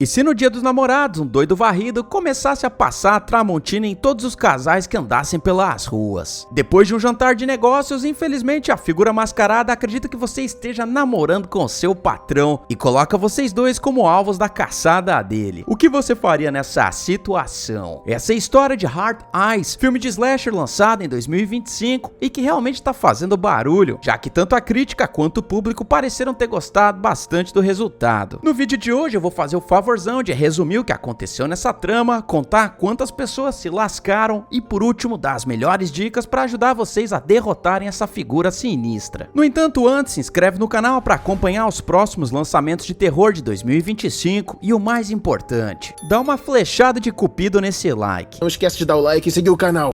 E se no Dia dos Namorados um doido varrido começasse a passar a Tramontina em todos os casais que andassem pelas ruas? Depois de um jantar de negócios, infelizmente a figura mascarada acredita que você esteja namorando com seu patrão e coloca vocês dois como alvos da caçada dele. O que você faria nessa situação? Essa é a história de Hard Eyes, filme de slasher lançado em 2025 e que realmente tá fazendo barulho, já que tanto a crítica quanto o público pareceram ter gostado bastante do resultado. No vídeo de hoje eu vou fazer o favorzão de resumir o que aconteceu nessa trama, contar quantas pessoas se lascaram e por último dar as melhores dicas para ajudar vocês a derrotarem essa figura sinistra. No entanto, antes se inscreve no canal para acompanhar os próximos lançamentos de terror de 2025 e o mais importante, dá uma flechada de cupido nesse like. Não esquece de dar o like e seguir o canal.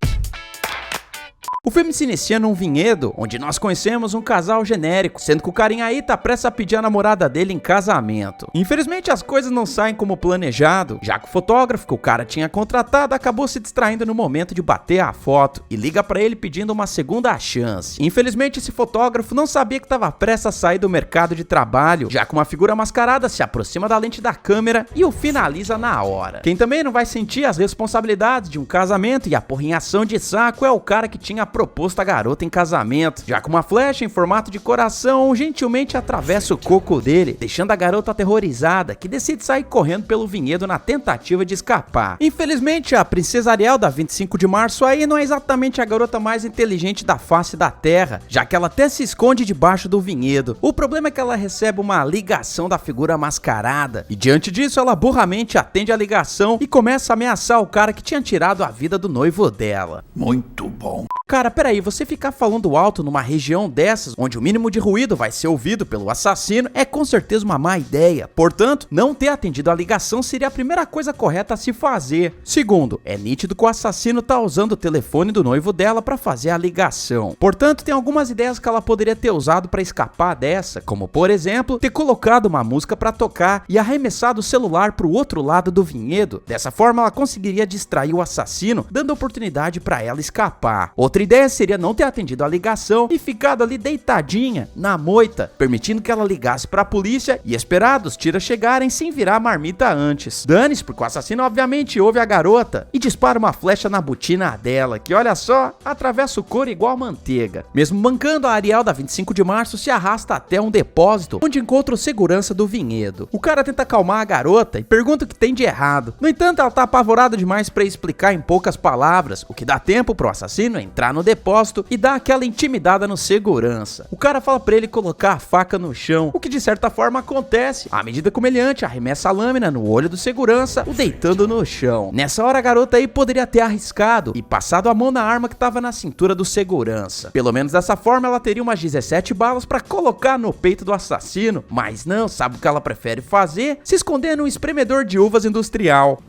O filme se inicia num vinhedo, onde nós conhecemos um casal genérico, sendo que o carinha aí tá prestes a pedir a namorada dele em casamento. Infelizmente as coisas não saem como planejado, já que o fotógrafo que o cara tinha contratado acabou se distraindo no momento de bater a foto e liga pra ele pedindo uma segunda chance. Infelizmente esse fotógrafo não sabia que tava prestes a sair do mercado de trabalho, já que uma figura mascarada se aproxima da lente da câmera e o finaliza na hora. Quem também não vai sentir as responsabilidades de um casamento e a porrinhação de saco é o cara que tinha proposto a garota em casamento, já que uma flecha em formato de coração gentilmente atravessa o coco dele, deixando a garota aterrorizada, que decide sair correndo pelo vinhedo na tentativa de escapar. Infelizmente, a princesa Ariel da 25 de março aí não é exatamente a garota mais inteligente da face da terra, já que ela até se esconde debaixo do vinhedo. O problema é que ela recebe uma ligação da figura mascarada, e diante disso ela burramente atende a ligação e começa a ameaçar o cara que tinha tirado a vida do noivo dela. Muito bom. Cara, peraí, você ficar falando alto numa região dessas, onde o mínimo de ruído vai ser ouvido pelo assassino, é com certeza uma má ideia. Portanto, não ter atendido a ligação seria a primeira coisa correta a se fazer. Segundo, é nítido que o assassino tá usando o telefone do noivo dela para fazer a ligação. Portanto, tem algumas ideias que ela poderia ter usado para escapar dessa, como por exemplo, ter colocado uma música para tocar e arremessado o celular pro outro lado do vinhedo. Dessa forma, ela conseguiria distrair o assassino, dando oportunidade para ela escapar. Outra ideia seria não ter atendido a ligação e ficado ali deitadinha, na moita, permitindo que ela ligasse pra polícia e esperado os tiras chegarem sem virar marmita antes. Dane-se, porque o assassino obviamente ouve a garota e dispara uma flecha na botina dela, que olha só, atravessa o couro igual manteiga. Mesmo mancando, a Ariel da 25 de março se arrasta até um depósito, onde encontra o segurança do vinhedo. O cara tenta acalmar a garota e pergunta o que tem de errado. No entanto, ela tá apavorada demais pra explicar em poucas palavras, o que dá tempo pro assassino entrar no depósito e dá aquela intimidada no segurança. O cara fala pra ele colocar a faca no chão, o que de certa forma acontece, à medida que o meliante arremessa a lâmina no olho do segurança, o deitando no chão. Nessa hora a garota aí poderia ter arriscado e passado a mão na arma que tava na cintura do segurança. Pelo menos dessa forma ela teria umas 17 balas pra colocar no peito do assassino, mas não, sabe o que ela prefere fazer? Se esconder num espremedor de uvas industrial.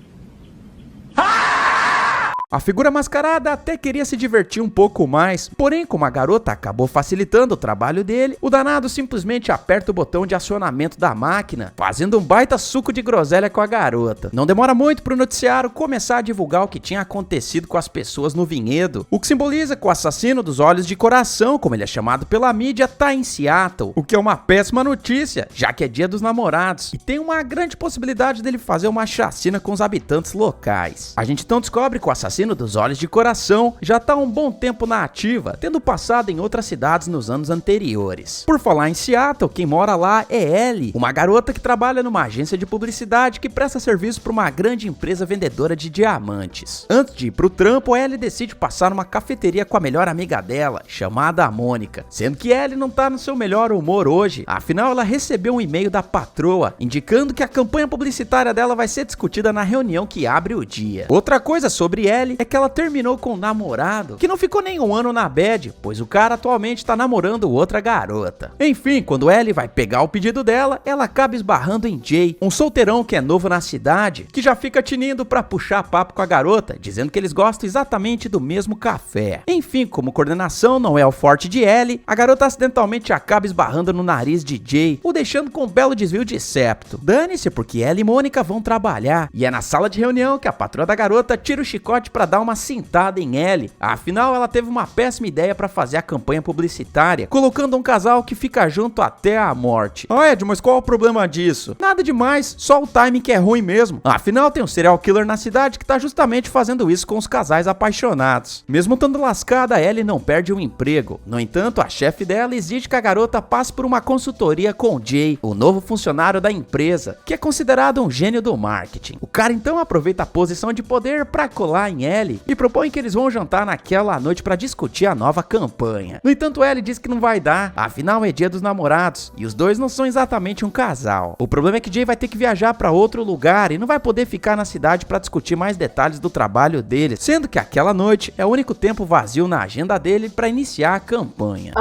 A figura mascarada até queria se divertir um pouco mais, porém como a garota acabou facilitando o trabalho dele, o danado simplesmente aperta o botão de acionamento da máquina, fazendo um baita suco de groselha com a garota. Não demora muito pro noticiário começar a divulgar o que tinha acontecido com as pessoas no vinhedo, o que simboliza que o assassino dos olhos de coração, como ele é chamado pela mídia, tá em Seattle, o que é uma péssima notícia, já que é Dia dos Namorados, e tem uma grande possibilidade dele fazer uma chacina com os habitantes locais. A gente então descobre que o assassino dos olhos de coração já tá há um bom tempo na ativa, tendo passado em outras cidades nos anos anteriores. Por falar em Seattle, quem mora lá é Ellie, uma garota que trabalha numa agência de publicidade que presta serviço para uma grande empresa vendedora de diamantes. Antes de ir pro trampo, Ellie decide passar numa cafeteria com a melhor amiga dela, chamada Mônica, sendo que Ellie não tá no seu melhor humor hoje, afinal ela recebeu um e-mail da patroa, indicando que a campanha publicitária dela vai ser discutida na reunião que abre o dia. Outra coisa sobre Ellie é que ela terminou com um namorado que não ficou nem um ano na bad, pois o cara atualmente tá namorando outra garota. Enfim, quando Ellie vai pegar o pedido dela, ela acaba esbarrando em Jay, um solteirão que é novo na cidade, que já fica tinindo pra puxar papo com a garota, dizendo que eles gostam exatamente do mesmo café. Enfim, como coordenação não é o forte de Ellie, a garota acidentalmente acaba esbarrando no nariz de Jay, o deixando com um belo desvio de septo. Dane-se, porque Ellie e Mônica vão trabalhar, e é na sala de reunião que a patroa da garota tira o chicote pra dar uma cintada em Ellie. Afinal, ela teve uma péssima ideia pra fazer a campanha publicitária, colocando um casal que fica junto até a morte. Ah, Ed, mas qual é o problema disso? Nada demais, só o timing que é ruim mesmo. Afinal, tem um serial killer na cidade que tá justamente fazendo isso com os casais apaixonados. Mesmo estando lascada, Ellie não perde o emprego. No entanto, a chefe dela exige que a garota passe por uma consultoria com Jay, o novo funcionário da empresa, que é considerado um gênio do marketing. O cara então aproveita a posição de poder pra colar em Ellie e propõe que eles vão jantar naquela noite pra discutir a nova campanha. No entanto, Ellie diz que não vai dar, afinal é dia dos namorados e os dois não são exatamente um casal. O problema é que Jay vai ter que viajar pra outro lugar e não vai poder ficar na cidade pra discutir mais detalhes do trabalho dele, sendo que aquela noite é o único tempo vazio na agenda dele pra iniciar a campanha.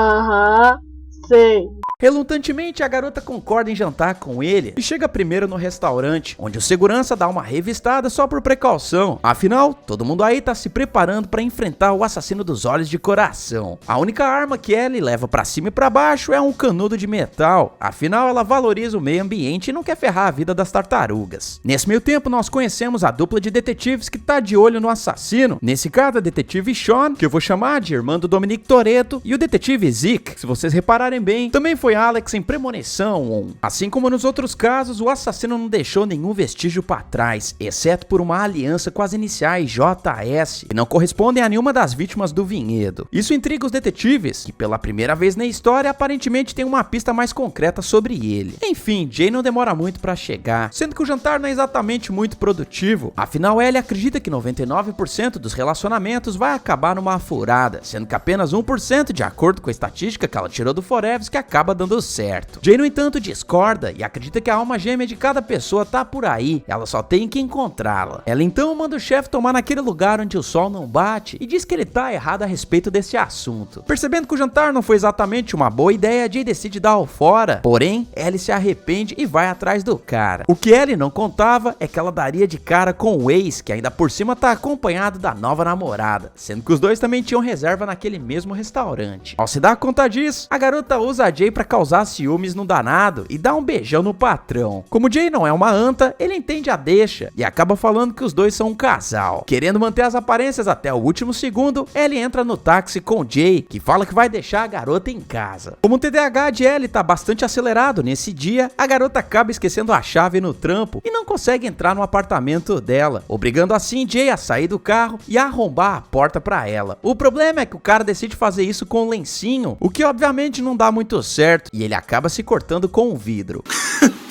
Sei. Relutantemente, a garota concorda em jantar com ele e chega primeiro no restaurante, onde o segurança dá uma revistada só por precaução. Afinal, todo mundo aí tá se preparando para enfrentar o assassino dos olhos de coração. A única arma que Ellie leva para cima e para baixo é um canudo de metal. Afinal, ela valoriza o meio ambiente e não quer ferrar a vida das tartarugas. Nesse meio tempo, nós conhecemos a dupla de detetives que tá de olho no assassino. Nesse caso, a detetive Sean, que eu vou chamar de irmã do Dominic Toretto, e o detetive Zeke, se vocês repararem bem, também foi Alex em Premonição. Assim como nos outros casos, o assassino não deixou nenhum vestígio para trás, exceto por uma aliança com as iniciais JS, que não correspondem a nenhuma das vítimas do vinhedo. Isso intriga os detetives, que pela primeira vez na história aparentemente tem uma pista mais concreta sobre ele. Enfim, Jay não demora muito para chegar, sendo que o jantar não é exatamente muito produtivo. Afinal, Ellie acredita que 99% dos relacionamentos vai acabar numa furada, sendo que apenas 1%, de acordo com a estatística que ela tirou do Forever, que acaba dando certo. Jay, no entanto, discorda e acredita que a alma gêmea de cada pessoa tá por aí, ela só tem que encontrá-la. Ela então manda o chefe tomar naquele lugar onde o sol não bate e diz que ele tá errado a respeito desse assunto. Percebendo que o jantar não foi exatamente uma boa ideia, Jay decide dar o fora, porém, Ellie se arrepende e vai atrás do cara. O que Ellie não contava é que ela daria de cara com o ex, que ainda por cima tá acompanhado da nova namorada, sendo que os dois também tinham reserva naquele mesmo restaurante. Ao se dar conta disso, a garota usa a Jay pra causar ciúmes no danado e dá um beijão no patrão. Como Jay não é uma anta, ele entende a deixa e acaba falando que os dois são um casal. Querendo manter as aparências até o último segundo, Ellie entra no táxi com Jay, que fala que vai deixar a garota em casa. Como o TDAH de Ellie tá bastante acelerado nesse dia, a garota acaba esquecendo a chave no trampo e não consegue entrar no apartamento dela, obrigando assim Jay a sair do carro e a arrombar a porta pra ela. O problema é que o cara decide fazer isso com um lencinho, o que obviamente não dá muito certo, e ele acaba se cortando com o vidro.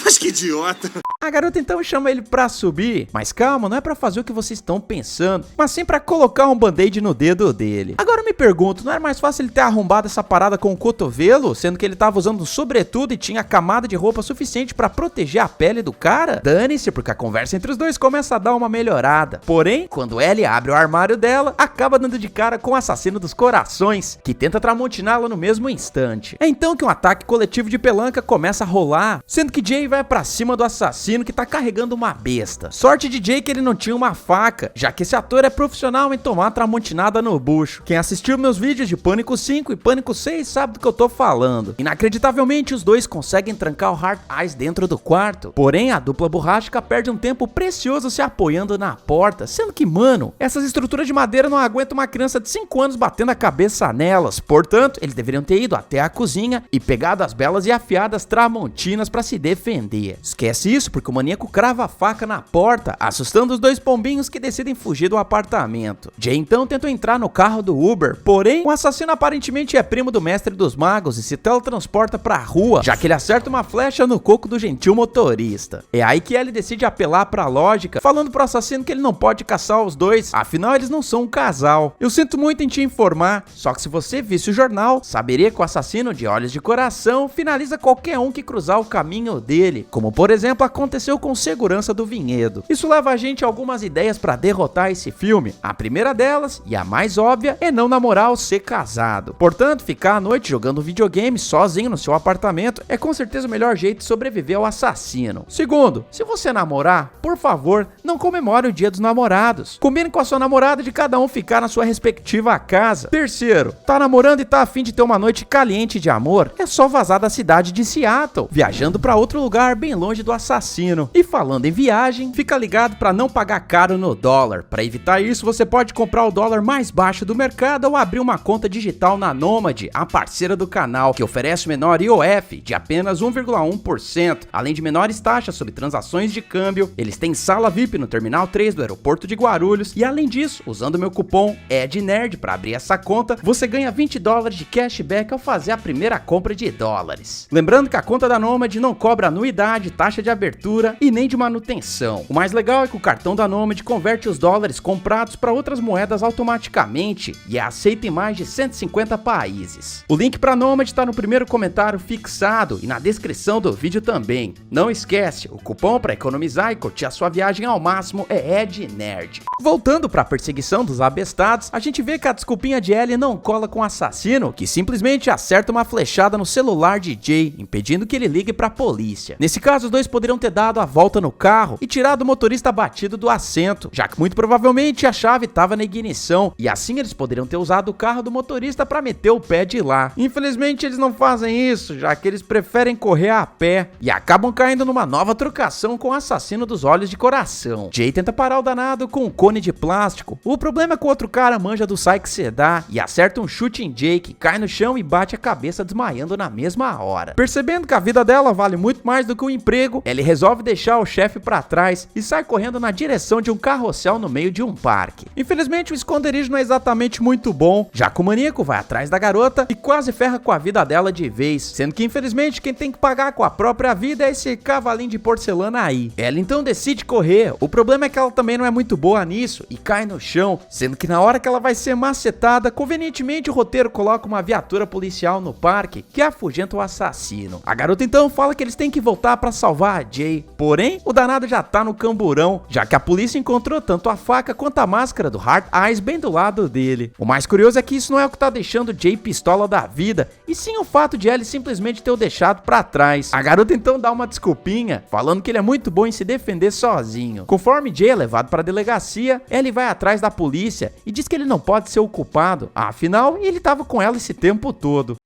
Mas que idiota. A garota então chama ele pra subir, mas calma, não é pra fazer o que vocês estão pensando, mas sim pra colocar um band-aid no dedo dele. Agora eu me pergunto, não era mais fácil ele ter arrombado essa parada com o cotovelo, sendo que ele tava usando um sobretudo e tinha camada de roupa suficiente pra proteger a pele do cara? Dane-se, porque a conversa entre os dois começa a dar uma melhorada. Porém, quando Ellie abre o armário dela, acaba dando de cara com o assassino dos corações, que tenta tramontiná-la no mesmo instante. É então que um ataque coletivo de pelanca começa a rolar, sendo que Jay vai pra cima do assassino que tá carregando uma besta. Sorte de Jay que ele não tinha uma faca, já que esse ator é profissional em tomar tramontinada no bucho. Quem assistiu meus vídeos de Pânico 5 e Pânico 6 sabe do que eu tô falando. Inacreditavelmente, os dois conseguem trancar o Hard Eyes dentro do quarto, porém a dupla borrágica perde um tempo precioso se apoiando na porta, sendo que, mano, essas estruturas de madeira não aguentam uma criança de 5 anos batendo a cabeça nelas. Portanto, eles deveriam ter ido até a cozinha e pegado as belas e afiadas tramontinas pra se defender. Esquece isso, porque o maníaco crava a faca na porta, assustando os dois pombinhos que decidem fugir do apartamento. Jay então tenta entrar no carro do Uber, porém o assassino aparentemente é primo do mestre dos magos e se teletransporta pra rua, já que ele acerta uma flecha no coco do gentil motorista. É aí que ele decide apelar pra lógica, falando pro assassino que ele não pode caçar os dois, afinal eles não são um casal. Eu sinto muito em te informar, só que se você visse o jornal, saberia que o assassino de olhos de coração finaliza qualquer um que cruzar o caminho dele, como por exemplo aconteceu com o segurança do vinhedo. Isso leva a gente a algumas ideias pra derrotar esse filme. A primeira delas, e a mais óbvia, é não namorar ou ser casado. Portanto, ficar à noite jogando videogame sozinho no seu apartamento é com certeza o melhor jeito de sobreviver ao assassino. Segundo, se você namorar, por favor, não comemore o dia dos namorados. Combine com a sua namorada de cada um ficar na sua respectiva casa. Terceiro, tá namorando e tá afim de ter uma noite caliente de amor? É só vazar da cidade de Seattle, viajando pra outro lugar lugar bem longe do assassino. E falando em viagem, fica ligado para não pagar caro no dólar. Para evitar isso, você pode comprar o dólar mais baixo do mercado ou abrir uma conta digital na Nomad, a parceira do canal, que oferece o menor IOF de apenas 1,1%, além de menores taxas sobre transações de câmbio. Eles têm sala VIP no Terminal 3 do aeroporto de Guarulhos e além disso, usando o meu cupom EDNERD para abrir essa conta, você ganha $20 de cashback ao fazer a primeira compra de dólares. Lembrando que a conta da Nomad não cobra anuidade, taxa de abertura e nem de manutenção. O mais legal é que o cartão da Nomad converte os dólares comprados para outras moedas automaticamente e é aceito em mais de 150 países. O link para Nomad está no primeiro comentário fixado e na descrição do vídeo também. Não esquece, o cupom para economizar e curtir a sua viagem ao máximo é EDNERD. Voltando para a perseguição dos abestados, a gente vê que a desculpinha de Ellie não cola com o assassino, que simplesmente acerta uma flechada no celular de Jay, impedindo que ele ligue para a polícia. Nesse caso, os dois poderiam ter dado a volta no carro e tirado o motorista abatido do assento, já que muito provavelmente a chave estava na ignição, e assim eles poderiam ter usado o carro do motorista para meter o pé de lá. Infelizmente eles não fazem isso, já que eles preferem correr a pé e acabam caindo numa nova trocação com o assassino dos olhos de coração. Jay tenta parar o danado com um cone de plástico. O problema é que o outro cara manja do sai que cê dá e acerta um chute em Jay, que cai no chão e bate a cabeça desmaiando na mesma hora. Percebendo que a vida dela vale muito mais do que o emprego, ele resolve deixar o chefe pra trás e sai correndo na direção de um carrossel no meio de um parque. Infelizmente o esconderijo não é exatamente muito bom, já que o maníaco vai atrás da garota e quase ferra com a vida dela de vez, sendo que infelizmente quem tem que pagar com a própria vida é esse cavalinho de porcelana aí. Ela então decide correr. O problema é que ela também não é muito boa nisso e cai no chão, sendo que na hora que ela vai ser macetada, convenientemente o roteiro coloca uma viatura policial no parque que afugenta o assassino. A garota então fala que eles têm que voltar pra salvar a Jay, porém o danado já tá no camburão, já que a polícia encontrou tanto a faca quanto a máscara do Hard Eyes bem do lado dele. O mais curioso é que isso não é o que tá deixando Jay pistola da vida, e sim o fato de Ellie simplesmente ter o deixado pra trás. A garota então dá uma desculpinha, falando que ele é muito bom em se defender sozinho. Conforme Jay é levado pra delegacia, Ellie vai atrás da polícia e diz que ele não pode ser o culpado, afinal ele tava com ela esse tempo todo.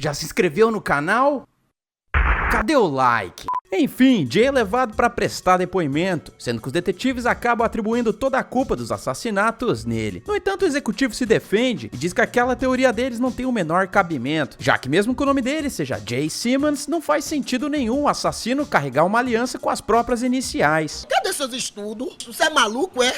Já se inscreveu no canal? Cadê o like? Enfim, Jay é levado para prestar depoimento, sendo que os detetives acabam atribuindo toda a culpa dos assassinatos nele. No entanto, o executivo se defende e diz que aquela teoria deles não tem o menor cabimento, já que mesmo que o nome dele seja Jay Simmons, não faz sentido nenhum o assassino carregar uma aliança com as próprias iniciais. Cadê seus estudos? Você é maluco, é?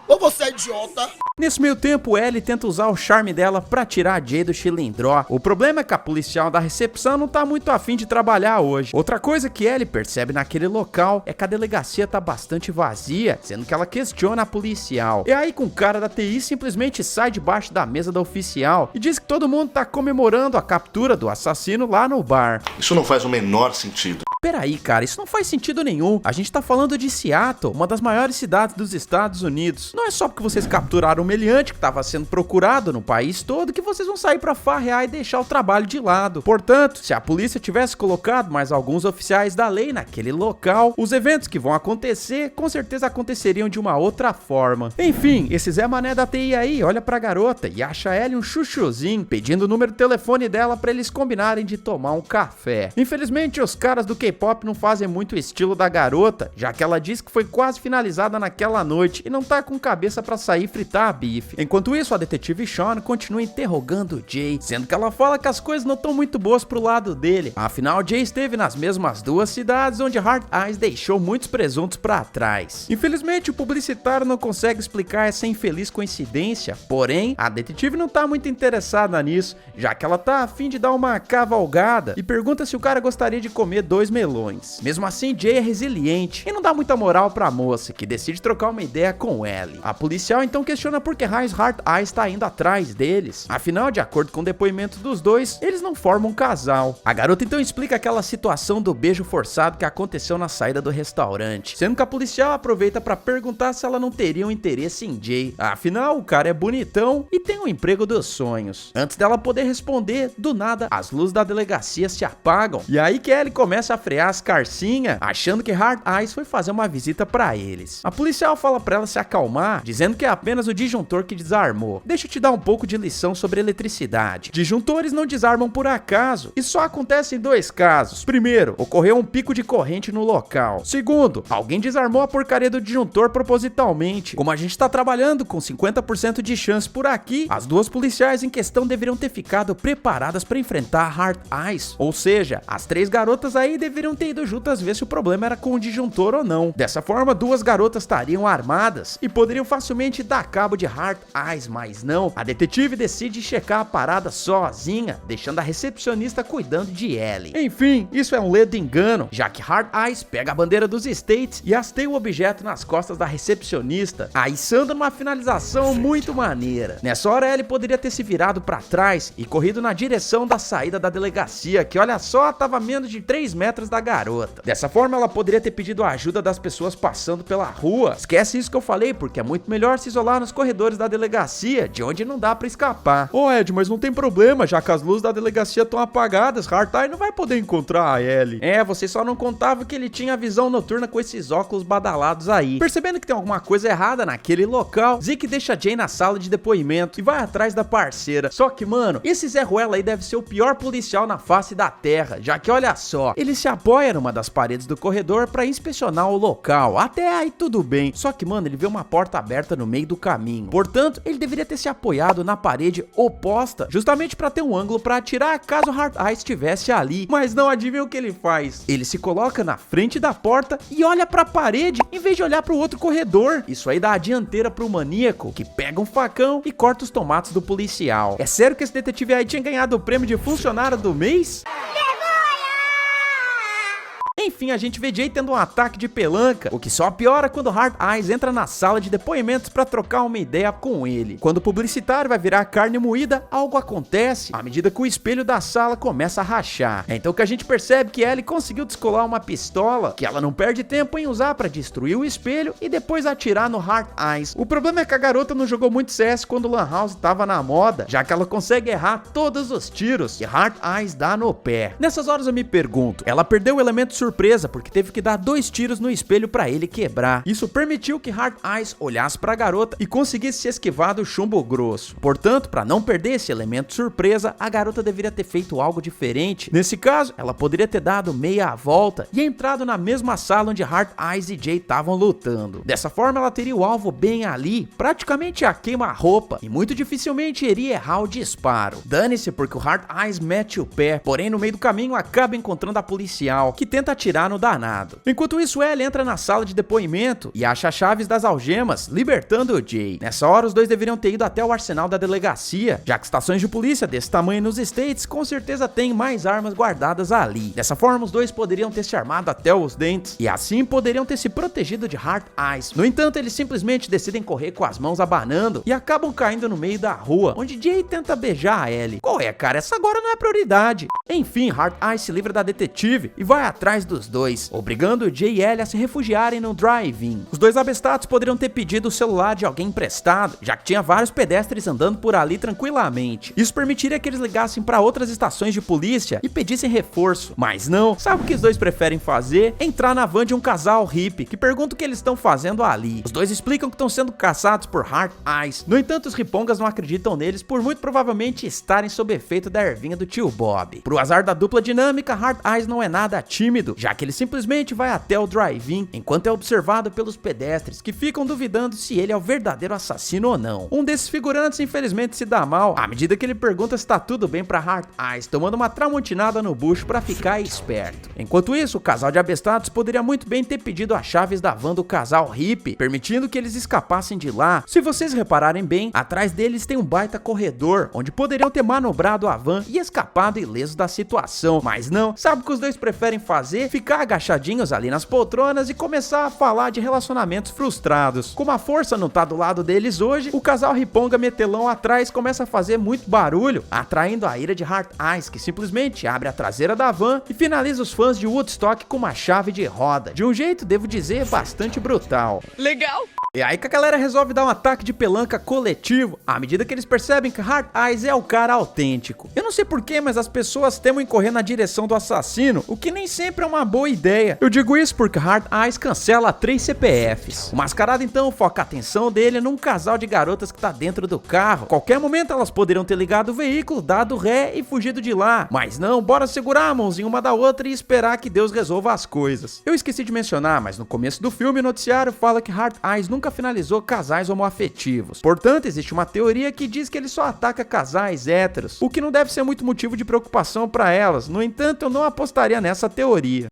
Ou você é idiota? Nesse meio tempo, Ellie tenta usar o charme dela pra tirar a Jay do chilindró. O problema é que a policial da recepção não tá muito afim de trabalhar hoje. Outra coisa que Ellie percebe naquele local é que a delegacia tá bastante vazia, sendo que ela questiona a policial. E aí, com o cara da TI simplesmente sai debaixo da mesa da oficial e diz que todo mundo tá comemorando a captura do assassino lá no bar. Isso não faz o menor sentido. Peraí, cara, isso não faz sentido nenhum. A gente tá falando de Seattle, uma das maiores cidades dos Estados Unidos. Não é só porque vocês capturaram um meliante que tava sendo procurado no país todo que vocês vão sair pra farrear e deixar o trabalho de lado. Portanto, se a polícia tivesse colocado mais alguns oficiais da lei naquele local, os eventos que vão acontecer, com certeza aconteceriam de uma outra forma. Enfim, esse Zé Mané da TI aí olha pra garota e acha ela um chuchuzinho, pedindo o número do telefone dela pra eles combinarem de tomar um café. Infelizmente, os caras do K-pop não fazem muito o estilo da garota, já que ela diz que foi quase finalizada naquela noite e não tá com cabeça pra sair e fritar a bife. Enquanto isso, a detetive Sean continua interrogando Jay, sendo que ela fala que as coisas não estão muito boas pro lado dele. Afinal, Jay esteve nas mesmas duas cidades onde Hard Eyes deixou muitos presuntos pra trás. Infelizmente, o publicitário não consegue explicar essa infeliz coincidência, porém, a detetive não tá muito interessada nisso, já que ela tá a fim de dar uma cavalgada e pergunta se o cara gostaria de comer 2 melões. Mesmo assim, Jay é resiliente e não dá muita moral pra moça, que decide trocar uma ideia com Ellie. A policial então questiona por que raios Hard Eyes está indo atrás deles. Afinal, de acordo com o depoimento dos dois, eles não formam um casal. A garota então explica aquela situação do beijo forçado que aconteceu na saída do restaurante, sendo que a policial aproveita pra perguntar se ela não teria um interesse em Jay. Afinal, o cara é bonitão e tem um emprego dos sonhos. Antes dela poder responder, do nada, as luzes da delegacia se apagam. E aí que Ellie começa a frear as carcinhas, achando que Hard Eyes foi fazer uma visita pra eles. A policial fala pra ela se acalmar, dizendo que é apenas o disjuntor que desarmou. Deixa eu te dar um pouco de lição sobre eletricidade. Disjuntores não desarmam por acaso, e só acontece em 2 casos. Primeiro, ocorreu um pico de corrente no local. Segundo, alguém desarmou a porcaria do disjuntor propositalmente. Como a gente tá trabalhando com 50% de chance por aqui, as 2 policiais em questão deveriam ter ficado preparadas pra enfrentar Hard Eyes. Ou seja, as 3 garotas aí deveriam ter ido juntas ver se o problema era com o disjuntor ou não. Dessa forma, 2 garotas estariam armadas e poderiam facilmente dar cabo de Hard Eyes, mas não. A detetive decide checar a parada sozinha, deixando a recepcionista cuidando de Ellie. Enfim, isso é um ledo engano, já que Hard Eyes pega a bandeira dos States e hasteia o objeto nas costas da recepcionista, aiçando numa finalização muito maneira. Nessa hora, Ellie poderia ter se virado pra trás e corrido na direção da saída da delegacia, que olha só, tava a menos de 3 metros da garota. Dessa forma, ela poderia ter pedido a ajuda das pessoas passando pela rua. Esquece isso que eu falei, porque é muito melhor se isolar nos corredores da delegacia, de onde não dá pra escapar. Ô Ed, mas não tem problema, já que as luzes da delegacia estão apagadas, Hard Eye não vai poder encontrar a Ellie. É, você só não contava que ele tinha visão noturna com esses óculos badalados aí. Percebendo que tem alguma coisa errada naquele local, Zeke deixa Jay na sala de depoimento e vai atrás da parceira. Só que, mano, esse Zé Ruela aí deve ser o pior policial na face da terra, já que olha só, ele se apoia numa das paredes do corredor pra inspecionar o local. Até aí tudo bem, só que, mano, ele vê uma porta aberta no meio do caminho. Portanto, ele deveria ter se apoiado na parede oposta, justamente pra ter um ângulo pra atirar caso Hard Eyes estivesse ali. Mas não, adivinha o que ele faz? Ele se coloca na frente da porta e olha pra parede, em vez de olhar pro outro corredor. Isso aí dá a dianteira pro maníaco, que pega um facão e corta os tomates do policial. É sério que esse detetive aí tinha ganhado o prêmio de funcionário do mês? Enfim, a gente vê Jay tendo um ataque de pelanca, o que só piora quando Hard Eyes entra na sala de depoimentos pra trocar uma ideia com ele. Quando o publicitário vai virar carne moída, algo acontece à medida que o espelho da sala começa a rachar. É então que a gente percebe que Ellie conseguiu descolar uma pistola, que ela não perde tempo em usar pra destruir o espelho e depois atirar no Hard Eyes. O problema é que a garota não jogou muito CS quando o Lan House tava na moda, já que ela consegue errar todos os tiros e Hard Eyes dá no pé. Nessas horas eu me pergunto, ela perdeu o elemento surpresa porque teve que dar 2 tiros no espelho pra ele quebrar. Isso permitiu que Hard Eyes olhasse pra garota e conseguisse se esquivar do chumbo grosso. Portanto, pra não perder esse elemento surpresa, a garota deveria ter feito algo diferente. Nesse caso, ela poderia ter dado meia volta e entrado na mesma sala onde Hard Eyes e Jay estavam lutando. Dessa forma, ela teria o alvo bem ali, praticamente a queima-roupa, e muito dificilmente iria errar o disparo. Dane-se porque o Hard Eyes mete o pé, porém no meio do caminho acaba encontrando a policial, que tenta atirar no danado. Enquanto isso, Ellie entra na sala de depoimento e acha as chaves das algemas, libertando o Jay. Nessa hora, os dois deveriam ter ido até o arsenal da delegacia, já que estações de polícia desse tamanho nos States com certeza têm mais armas guardadas ali. Dessa forma, os dois poderiam ter se armado até os dentes e assim poderiam ter se protegido de Hard Eyes. No entanto, eles simplesmente decidem correr com as mãos abanando e acabam caindo no meio da rua, onde Jay tenta beijar a Ellie. Qual é, cara? Essa agora não é prioridade. Enfim, Hard Eyes se livra da detetive e vai atrás dos dois, obrigando Jay e Ellie a se refugiarem no drive-in. Os dois abestados poderiam ter pedido o celular de alguém emprestado, já que tinha vários pedestres andando por ali tranquilamente. Isso permitiria que eles ligassem para outras estações de polícia e pedissem reforço. Mas não, sabe o que os dois preferem fazer? Entrar na van de um casal hippie, que pergunta o que eles estão fazendo ali. Os dois explicam que estão sendo caçados por Hard Eyes. No entanto, os ripongas não acreditam neles por muito provavelmente estarem sob efeito da ervinha do tio Bob. Pro azar da dupla dinâmica, Hard Eyes não é nada tímido, já que ele simplesmente vai até o drive-in, enquanto é observado pelos pedestres, que ficam duvidando se ele é o verdadeiro assassino ou não. Um desses figurantes infelizmente se dá mal, à medida que ele pergunta se tá tudo bem pra Hard Eyes, tomando uma tramontinada no bucho pra ficar esperto. Enquanto isso, o casal de abestados poderia muito bem ter pedido as chaves da van do casal hippie, permitindo que eles escapassem de lá. Se vocês repararem bem, atrás deles tem um baita corredor, onde poderiam ter manobrado a van e escapado ilesos da situação. Mas não, sabe o que os dois preferem fazer? Ficar agachadinhos ali nas poltronas e começar a falar de relacionamentos frustrados. Como a força não tá do lado deles hoje, o casal riponga metelão atrás começa a fazer muito barulho, atraindo a ira de Hard Eyes, que simplesmente abre a traseira da van e finaliza os fãs de Woodstock com uma chave de roda, de um jeito, devo dizer, bastante brutal. Legal! E aí que a galera resolve dar um ataque de pelanca coletivo, à medida que eles percebem que Hard Eyes é o cara autêntico. Eu não sei porquê, mas as pessoas criminosos temem correr na direção do assassino, o que nem sempre é uma boa ideia. Eu digo isso porque Hard Eyes cancela 3 CPFs. O mascarado então foca a atenção dele num casal de garotas que tá dentro do carro. Qualquer momento elas poderiam ter ligado o veículo, dado ré e fugido de lá. Mas não, bora segurar a mãozinha uma da outra e esperar que Deus resolva as coisas. Eu esqueci de mencionar, mas no começo do filme o noticiário fala que Hard Eyes nunca finalizou casais homoafetivos. Portanto, existe uma teoria que diz que ele só ataca casais héteros, o que não deve ser muito motivo de preocupação para elas. No entanto, eu não apostaria nessa teoria.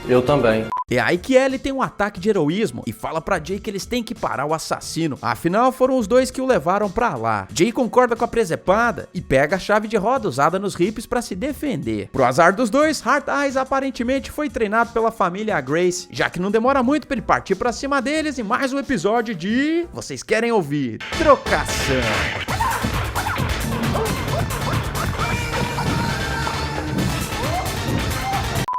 Eu também. É aí que Ellie tem um ataque de heroísmo e fala pra Jay que eles têm que parar o assassino. Afinal, foram os dois que o levaram pra lá. Jay concorda com a presepada e pega a chave de roda usada nos hips pra se defender. Pro azar dos dois, Hard Eyes aparentemente foi treinado pela família Grace, já que não demora muito pra ele partir pra cima deles em mais um episódio de... Vocês querem ouvir? Trocação.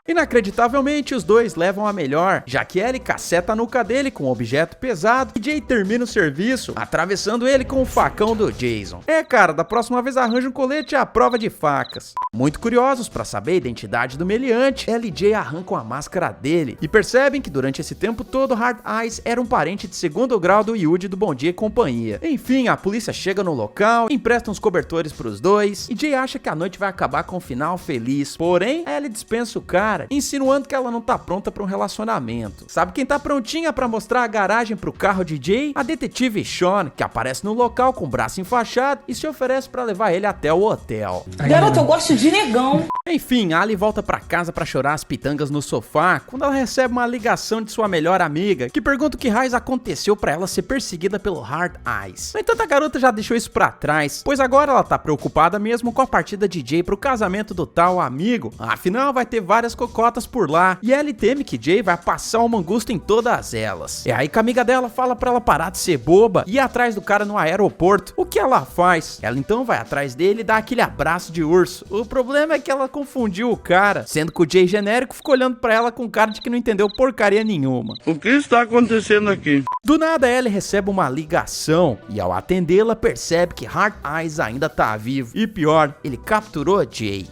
Inacreditavelmente, os dois levam a melhor, já que Ellie caceta a nuca dele com um objeto pesado e Jay termina o serviço, atravessando ele com o facão do Jason. Cara, da próxima vez arranja um colete à prova de facas. Muito curiosos para saber a identidade do meliante, Ellie e Jay arrancam a máscara dele e percebem que durante esse tempo todo Hard Eyes era um parente de segundo grau do Yuji do Bom Dia e Companhia. Enfim, a polícia chega no local, empresta uns cobertores pros dois e Jay acha que a noite vai acabar com um final feliz. Porém, Ellie dispensa o cara, insinuando que ela não tá pronta para um relacionamento. Sabe quem tá prontinha para mostrar a garagem pro carro de Jay? A detetive Sean, que aparece no local com o braço enfaixado e se oferece para levar ele até o hotel. Garota, eu gosto de negão. Enfim, Ali volta pra casa pra chorar as pitangas no sofá quando ela recebe uma ligação de sua melhor amiga que pergunta o que raios aconteceu pra ela ser perseguida pelo Hard Eyes. No entanto, a garota já deixou isso pra trás, pois agora ela tá preocupada mesmo com a partida de Jay pro casamento do tal amigo. Afinal, vai ter várias cocotas por lá e Ellie teme que Jay vai passar uma angústia em todas elas. É aí que a amiga dela fala pra ela parar de ser boba e ir atrás do cara no aeroporto. O que ela faz? Ela então vai atrás dele e dá aquele abraço de urso. O problema é que ela confundiu o cara, sendo que o Jay genérico ficou olhando pra ela com cara de que não entendeu porcaria nenhuma. O que está acontecendo aqui? Do nada, Ellie recebe uma ligação e ao atendê-la percebe que Hard Eyes ainda tá vivo. E pior, ele capturou Jay.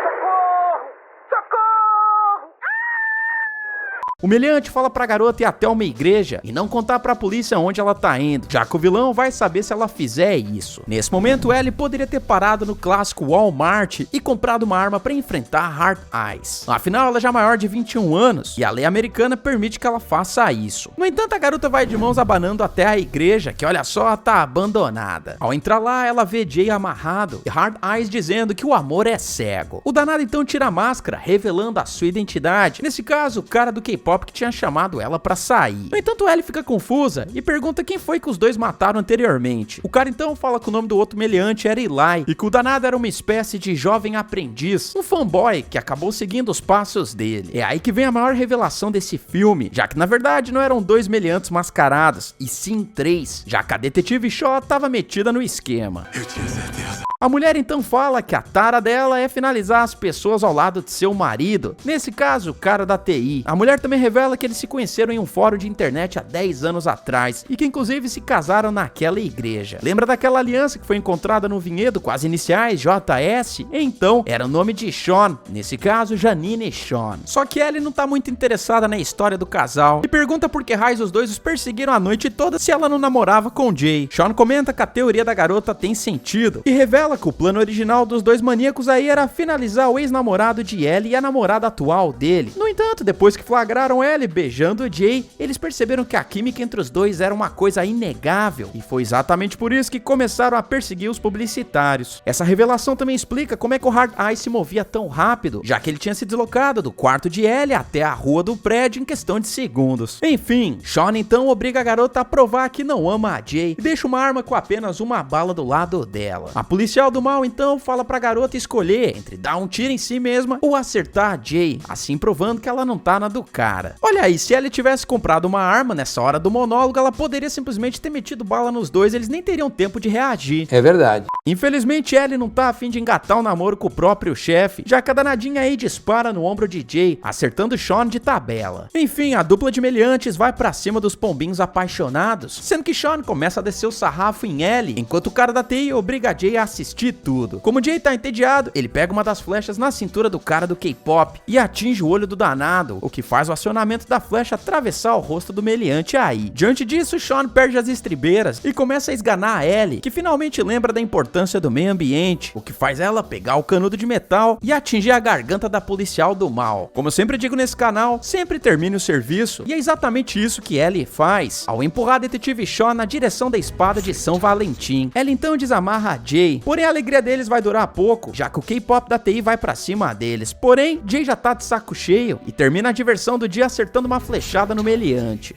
O meliante fala pra garota ir até uma igreja e não contar pra polícia onde ela tá indo, já que o vilão vai saber se ela fizer isso. Nesse momento, Ellie poderia ter parado no clássico Walmart e comprado uma arma pra enfrentar Hard Eyes. Afinal, ela já é maior de 21 anos e a lei americana permite que ela faça isso. No entanto, a garota vai de mãos abanando até a igreja, que olha só, tá abandonada. Ao entrar lá, ela vê Jay amarrado e Hard Eyes dizendo que o amor é cego. O danado então tira a máscara, revelando a sua identidade. Nesse caso, o cara do K-pop que tinha chamado ela pra sair. No entanto, Ellie fica confusa e pergunta quem foi que os dois mataram anteriormente. O cara então fala que o nome do outro meliante era Eli e que o danado era uma espécie de jovem aprendiz, um fanboy que acabou seguindo os passos dele. É aí que vem a maior revelação desse filme, já que na verdade não eram dois meliantes mascarados, e sim 3, já que a detetive Shaw tava metida no esquema. Eu tinha certeza. A mulher então fala que a tara dela é finalizar as pessoas ao lado de seu marido, nesse caso o cara da TI. A mulher também revela que eles se conheceram em um fórum de internet há 10 anos atrás e que inclusive se casaram naquela igreja. Lembra daquela aliança que foi encontrada no vinhedo com as iniciais JS? Então, era o nome de Sean, nesse caso Janine e Sean. Só que Ellie não tá muito interessada na história do casal e pergunta por que raios os dois os perseguiram a noite toda se ela não namorava com Jay. Sean comenta que a teoria da garota tem sentido e revela que o plano original dos dois maníacos aí era finalizar o ex-namorado de Ellie e a namorada atual dele. No entanto, depois que flagraram Ellie beijando o Jay, eles perceberam que a química entre os dois era uma coisa inegável e foi exatamente por isso que começaram a perseguir os publicitários. Essa revelação também explica como é que o Hard Eyes se movia tão rápido, já que ele tinha se deslocado do quarto de Ellie até a rua do prédio em questão de segundos. Enfim, Sean então obriga a garota a provar que não ama a Jay e deixa uma arma com apenas uma bala do lado dela. A policial do mal então fala pra garota escolher entre dar um tiro em si mesma ou acertar a Jay, assim provando que ela não tá na do cara. Olha aí, se Ellie tivesse comprado uma arma nessa hora do monólogo, ela poderia simplesmente ter metido bala nos dois, eles nem teriam tempo de reagir. É verdade. Infelizmente, Ellie não tá a fim de engatar um namoro com o próprio chefe, já que a danadinha aí dispara no ombro de Jay, acertando Sean de tabela. Enfim, a dupla de meliantes vai pra cima dos pombinhos apaixonados, sendo que Sean começa a descer o sarrafo em Ellie, enquanto o cara da TI obriga a Jay a assistir assistir tudo. Como o Jay tá entediado, ele pega uma das flechas na cintura do cara do K-pop e atinge o olho do danado, o que faz o acionamento da flecha atravessar o rosto do meliante aí. Diante disso, Sean perde as estribeiras e começa a esganar a Ellie, que finalmente lembra da importância do meio ambiente, o que faz ela pegar o canudo de metal e atingir a garganta da policial do mal. Como eu sempre digo nesse canal, sempre termine o serviço, e é exatamente isso que Ellie faz, ao empurrar a detetive Shaw na direção da espada de São Valentim. Ela então desamarra a Jay, porém a alegria deles vai durar pouco, já que o K-pop da TI vai pra cima deles. Porém, Jay já tá de saco cheio e termina a diversão do dia acertando uma flechada no meliante.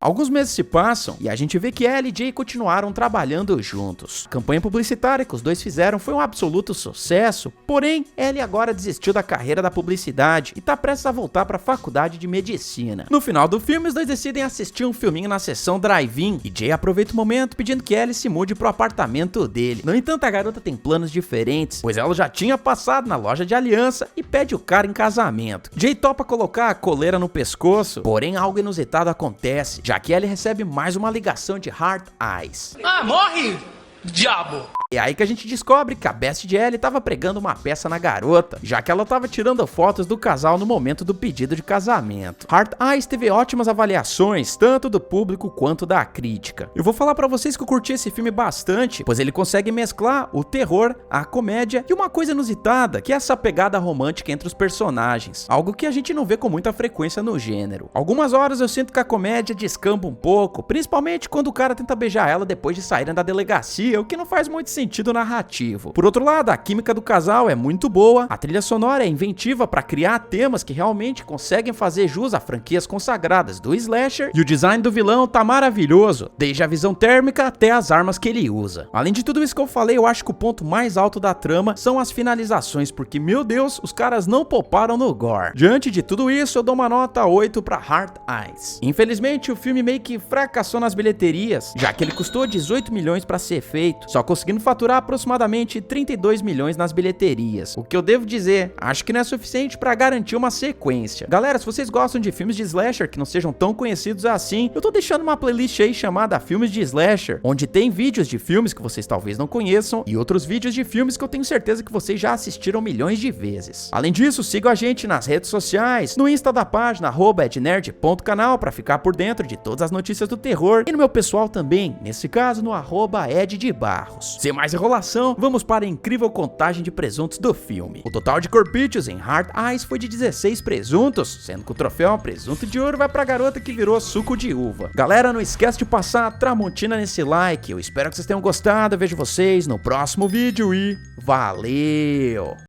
Alguns meses se passam e a gente vê que Ellie e Jay continuaram trabalhando juntos. A campanha publicitária que os dois fizeram foi um absoluto sucesso, porém, Ellie agora desistiu da carreira da publicidade e tá prestes a voltar pra faculdade de medicina. No final do filme, os dois decidem assistir um filminho na sessão drive-in e Jay aproveita o momento pedindo que Ellie se mude pro apartamento dele. No entanto, a garota tem planos diferentes, pois ela já tinha passado na loja de aliança e pede o cara em casamento. Jay topa colocar a coleira no pescoço, porém algo inusitado acontece, já que Ellie recebe mais uma ligação de Heart Eyes. Ah, morre, diabo! É aí que a gente descobre que a Best de Ellie tava pregando uma peça na garota, já que ela tava tirando fotos do casal no momento do pedido de casamento. Heart Eyes teve ótimas avaliações, tanto do público quanto da crítica. Eu vou falar pra vocês que eu curti esse filme bastante, pois ele consegue mesclar o terror, a comédia e uma coisa inusitada, que é essa pegada romântica entre os personagens, algo que a gente não vê com muita frequência no gênero. Algumas horas eu sinto que a comédia descamba um pouco, principalmente quando o cara tenta beijar ela depois de saírem da delegacia, o que não faz muito sentido narrativo. Por outro lado, a química do casal é muito boa, a trilha sonora é inventiva para criar temas que realmente conseguem fazer jus a franquias consagradas do slasher, e o design do vilão tá maravilhoso, desde a visão térmica até as armas que ele usa. Além de tudo isso que eu falei, eu acho que o ponto mais alto da trama são as finalizações, porque, meu Deus, os caras não pouparam no gore. Diante de tudo isso, eu dou uma nota 8 para Heart Eyes. Infelizmente, o filme meio que fracassou nas bilheterias, já que ele custou 18 milhões para ser feito, só conseguindo faturar aproximadamente 32 milhões nas bilheterias. O que eu devo dizer, acho que não é suficiente para garantir uma sequência. Galera, se vocês gostam de filmes de slasher que não sejam tão conhecidos assim, eu tô deixando uma playlist aí chamada Filmes de Slasher, onde tem vídeos de filmes que vocês talvez não conheçam e outros vídeos de filmes que eu tenho certeza que vocês já assistiram milhões de vezes. Além disso, sigam a gente nas redes sociais, no Insta da página @ednerd.canal para ficar por dentro de todas as notícias do terror, e no meu pessoal também, nesse caso no @eddebarros. Sem mais enrolação, vamos para a incrível contagem de presuntos do filme. O total de corpítios em Heart Eyes foi de 16 presuntos, sendo que o troféu presunto de ouro vai pra garota que virou suco de uva. Galera, não esquece de passar a Tramontina nesse like, eu espero que vocês tenham gostado, eu vejo vocês no próximo vídeo e valeu!